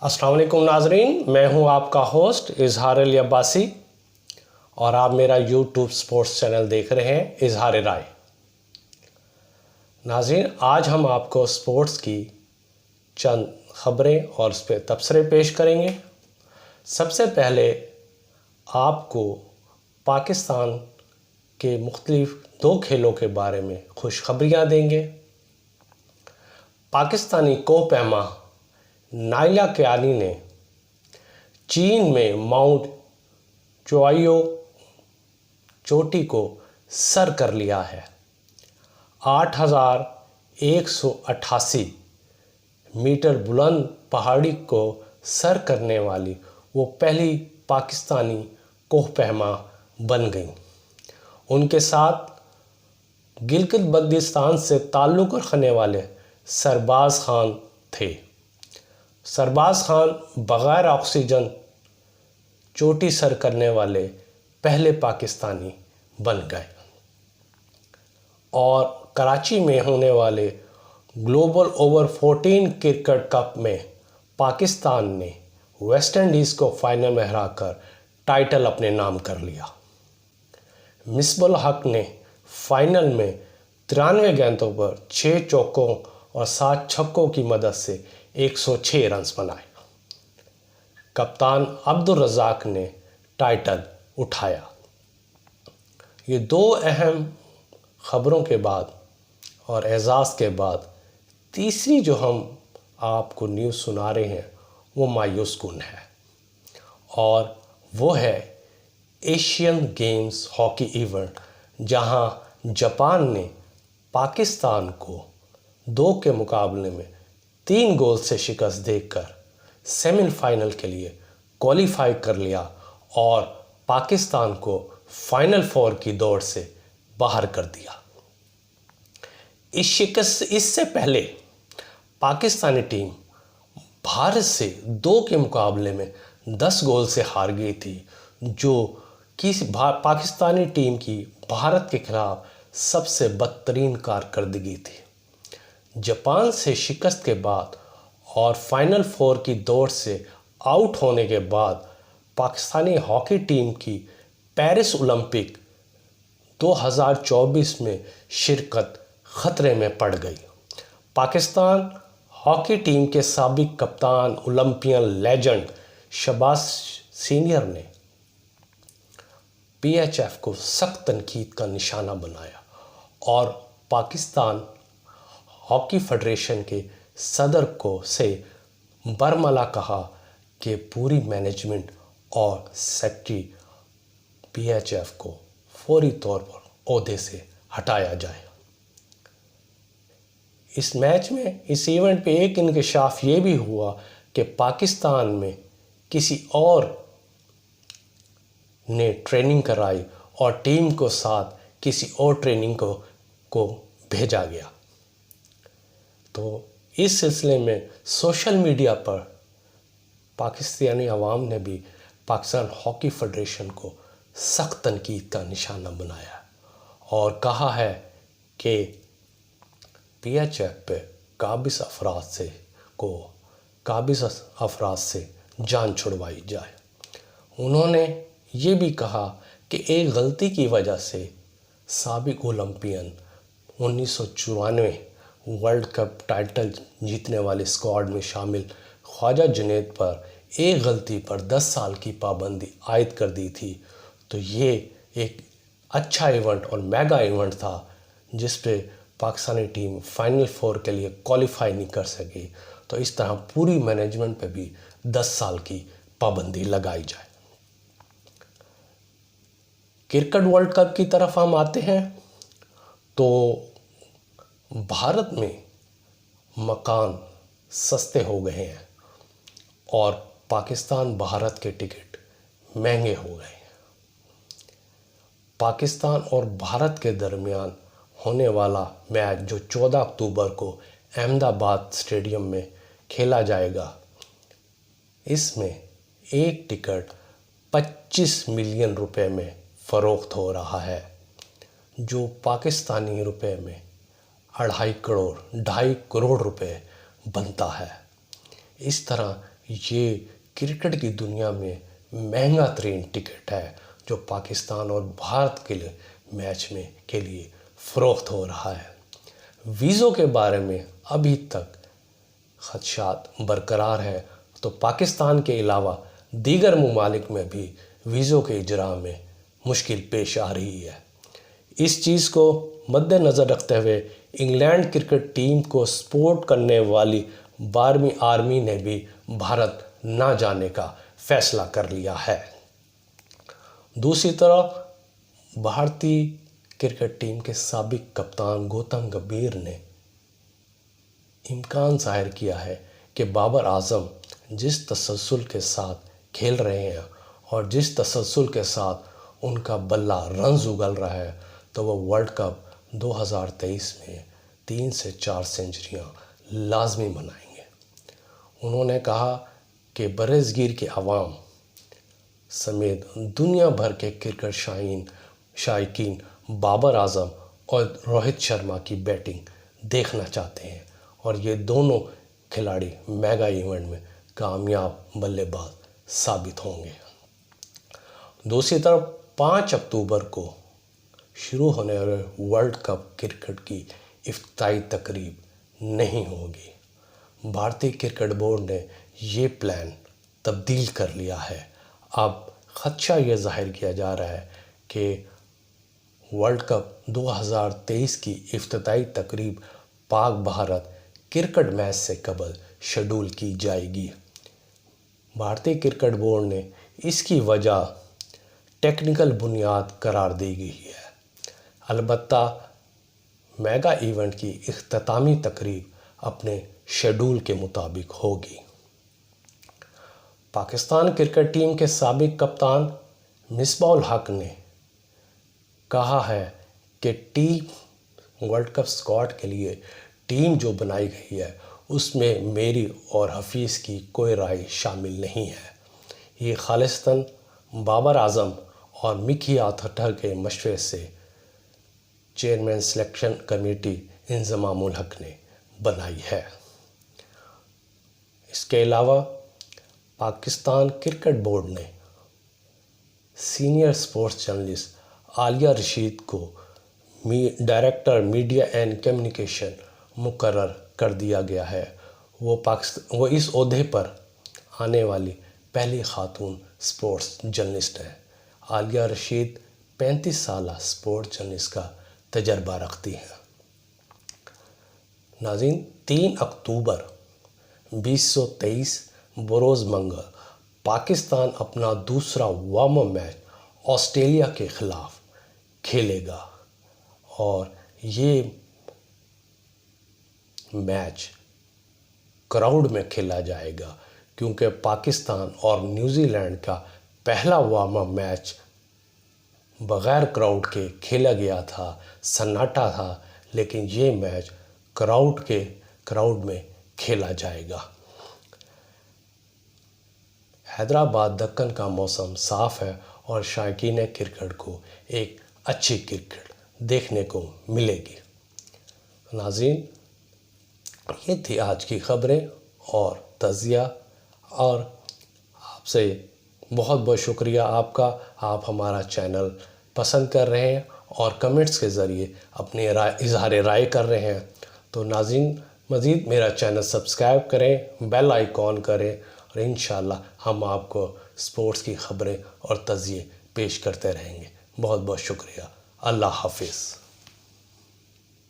السلام علیکم ناظرین، میں ہوں آپ کا ہوسٹ اظہار علی عباسی اور آپ میرا یوٹیوب سپورٹس چینل دیکھ رہے ہیں اظہار رائے۔ ناظرین، آج ہم آپ کو سپورٹس کی چند خبریں اور اس پہ تبصرے پیش کریں گے۔ سب سے پہلے آپ کو پاکستان کے مختلف 2 کھیلوں کے بارے میں خوشخبریاں دیں گے۔ پاکستانی کوہ پیما نائلہ کیانی نے چین میں ماؤنٹ چوائیو چوٹی کو سر کر لیا ہے۔ 8188 میٹر بلند پہاڑی کو سر کرنے والی وہ پہلی پاکستانی کوہ پیما بن گئیں۔ ان کے ساتھ گلگت بلتستان سے تعلق رکھنے والے سرباز خان تھے۔ سرباز خان بغیر آکسیجن چوٹی سر کرنے والے پہلے پاکستانی بن گئے۔ اور کراچی میں ہونے والے گلوبل اوور 14 کرکٹ کپ میں پاکستان نے ویسٹ انڈیز کو فائنل میں ہرا کر ٹائٹل اپنے نام کر لیا۔ مصباح الحق نے فائنل میں 93 گیندوں پر 6 چوکوں اور 7 چھکوں کی مدد سے 106 رنز بنائے۔ کپتان عبدالرزاق نے ٹائٹل اٹھایا۔ یہ 2 اہم خبروں کے بعد اور اعزاز کے بعد تیسری جو ہم آپ کو نیوز سنا رہے ہیں وہ مایوس کن ہے، اور وہ ہے ایشین گیمز ہاکی ایونٹ، جہاں جاپان نے پاکستان کو 2 کے مقابلے میں 3 گول سے شکست دے کر سیمی فائنل کے لیے کوالیفائی کر لیا اور پاکستان کو فائنل 4 کی دوڑ سے باہر کر دیا۔ اس سے پہلے پاکستانی ٹیم بھارت سے 2 کے مقابلے میں 10 گول سے ہار گئی تھی، جو پاکستانی ٹیم کی بھارت کے خلاف سب سے بدترین کارکردگی تھی۔ جاپان سے شکست کے بعد اور فائنل 4 کی دوڑ سے آؤٹ ہونے کے بعد پاکستانی ہاکی ٹیم کی پیرس اولمپک 2024 میں شرکت خطرے میں پڑ گئی۔ پاکستان ہاکی ٹیم کے سابق کپتان اولمپئن لیجنڈ شہباز سینئر نے پی ایچ ایف کو سخت تنقید کا نشانہ بنایا اور پاکستان ہاکی فیڈریشن کے صدر سے برملا کہا کہ پوری مینجمنٹ اور سیکرٹری پی ایچ ایف کو فوری طور پر عہدے سے ہٹایا جائے۔ اس میچ میں اس ایونٹ پہ ایک انکشاف یہ بھی ہوا کہ پاکستان میں کسی اور نے ٹریننگ کرائی اور ٹیم کو ساتھ کسی اور ٹریننگ کو بھیجا گیا۔ تو اس سلسلے میں سوشل میڈیا پر پاکستانی عوام نے بھی پاکستان ہاکی فیڈریشن کو سخت تنقید کا نشانہ بنایا اور کہا ہے کہ پی ایچ ایف پہ قابض افراد سے جان چھڑوائی جائے۔ انہوں نے یہ بھی کہا کہ ایک غلطی کی وجہ سے سابق اولمپئن 1994 ورلڈ کپ ٹائٹل جیتنے والے اسکواڈ میں شامل خواجہ جنید پر ایک غلطی پر 10 سال کی پابندی عائد کر دی تھی، تو یہ ایک اچھا ایونٹ اور میگا ایونٹ تھا جس پہ پاکستانی ٹیم فائنل 4 کے لیے کوالیفائی نہیں کر سکی، تو اس طرح پوری مینجمنٹ پہ بھی 10 سال کی پابندی لگائی جائے۔ کرکٹ ورلڈ کپ کی طرف ہم آتے ہیں تو بھارت میں مکان سستے ہو گئے ہیں اور پاکستان بھارت کے ٹکٹ مہنگے ہو گئے ہیں۔ پاکستان اور بھارت کے درمیان ہونے والا میچ جو 14 اکتوبر کو احمد آباد اسٹیڈیم میں کھیلا جائے گا، اس میں ایک ٹکٹ 25 ملین روپے میں فروخت ہو رہا ہے، جو پاکستانی روپے میں 2.5 کروڑ روپے بنتا ہے۔ اس طرح یہ کرکٹ کی دنیا میں مہنگا ترین ٹکٹ ہے جو پاکستان اور بھارت کے لیے میچ میں کے لیے فروخت ہو رہا ہے۔ ویزوں کے بارے میں ابھی تک خدشات برقرار ہے، تو پاکستان کے علاوہ دیگر ممالک میں بھی ویزوں کے اجراء میں مشکل پیش آ رہی ہے۔ اس چیز کو مد نظر رکھتے ہوئے انگلینڈ کرکٹ ٹیم کو سپورٹ کرنے والی 12ویں آرمی نے بھی بھارت نہ جانے کا فیصلہ کر لیا ہے۔ دوسری طرف بھارتی کرکٹ ٹیم کے سابق کپتان گوتم گمبھیر نے امکان ظاہر کیا ہے کہ بابر اعظم جس تسلسل کے ساتھ کھیل رہے ہیں اور جس تسلسل کے ساتھ ان کا بلہ رنز اگل رہا ہے تو وہ ورلڈ کپ 2023 میں 3 سے 4 سنچریاں لازمی بنائیں گے۔ انہوں نے کہا کہ برصغیر کے عوام سمیت دنیا بھر کے کرکٹ شائقین بابر اعظم اور روہت شرما کی بیٹنگ دیکھنا چاہتے ہیں اور یہ دونوں کھلاڑی میگا ایونٹ میں کامیاب بلے باز ثابت ہوں گے۔ دوسری طرف 5 اکتوبر کو شروع ہونے والے ورلڈ کپ کرکٹ کی افتتاحی تقریب نہیں ہوگی۔ بھارتی کرکٹ بورڈ نے یہ پلان تبدیل کر لیا ہے۔ اب خدشہ یہ ظاہر کیا جا رہا ہے کہ ورلڈ کپ 2023 کی افتتاحی تقریب پاک بھارت کرکٹ میچ سے قبل شیڈول کی جائے گی۔ بھارتی کرکٹ بورڈ نے اس کی وجہ ٹیکنیکل بنیاد قرار دی گئی ہے۔ البتہ میگا ایونٹ کی اختتامی تقریب اپنے شیڈول کے مطابق ہوگی۔ پاکستان کرکٹ ٹیم کے سابق کپتان مصباح الحق نے کہا ہے کہ ورلڈ کپ اسکواڈ کے لیے ٹیم جو بنائی گئی ہے اس میں میری اور حفیظ کی کوئی رائے شامل نہیں ہے۔ یہ خالصتاً بابر اعظم اور مکی آرتھر کے مشورے سے چیئرمین سلیکشن کمیٹی انضمام الحق نے بنائی ہے۔ اس کے علاوہ پاکستان کرکٹ بورڈ نے سینئر سپورٹس جرنلسٹ عالیہ رشید کو ڈائریکٹر میڈیا اینڈ کمیونیکیشن مقرر کر دیا گیا ہے۔ وہ اس عہدے پر آنے والی پہلی خاتون سپورٹس جرنلسٹ ہیں۔ عالیہ رشید 35 سالہ سپورٹس جرنلسٹ کا تجربہ رکھتی ہیں۔ ناظرین، 3 اکتوبر 2023 بروز منگل پاکستان اپنا دوسرا وارم اپ میچ آسٹریلیا کے خلاف کھیلے گا اور یہ میچ کراؤڈ میں کھیلا جائے گا کیونکہ پاکستان اور نیوزی لینڈ کا پہلا وارم اپ میچ بغیر کراؤڈ کے کھیلا گیا تھا، سناٹا تھا، لیکن یہ میچ کراؤڈ میں کھیلا جائے گا۔ حیدرآباد دکن کا موسم صاف ہے اور شائقین کرکٹ کو ایک اچھی کرکٹ دیکھنے کو ملے گی۔ ناظرین، یہ تھی آج کی خبریں اور تجزیہ، اور آپ سے بہت بہت شکریہ آپ کا۔ آپ ہمارا چینل پسند کر رہے ہیں اور کمنٹس کے ذریعے اپنی اظہار رائے کر رہے ہیں، تو ناظرین مزید میرا چینل سبسکرائب کریں، بیل آئیکن کریں، اور انشاءاللہ ہم آپ کو سپورٹس کی خبریں اور تجزیے پیش کرتے رہیں گے۔ بہت بہت شکریہ۔ اللہ حافظ۔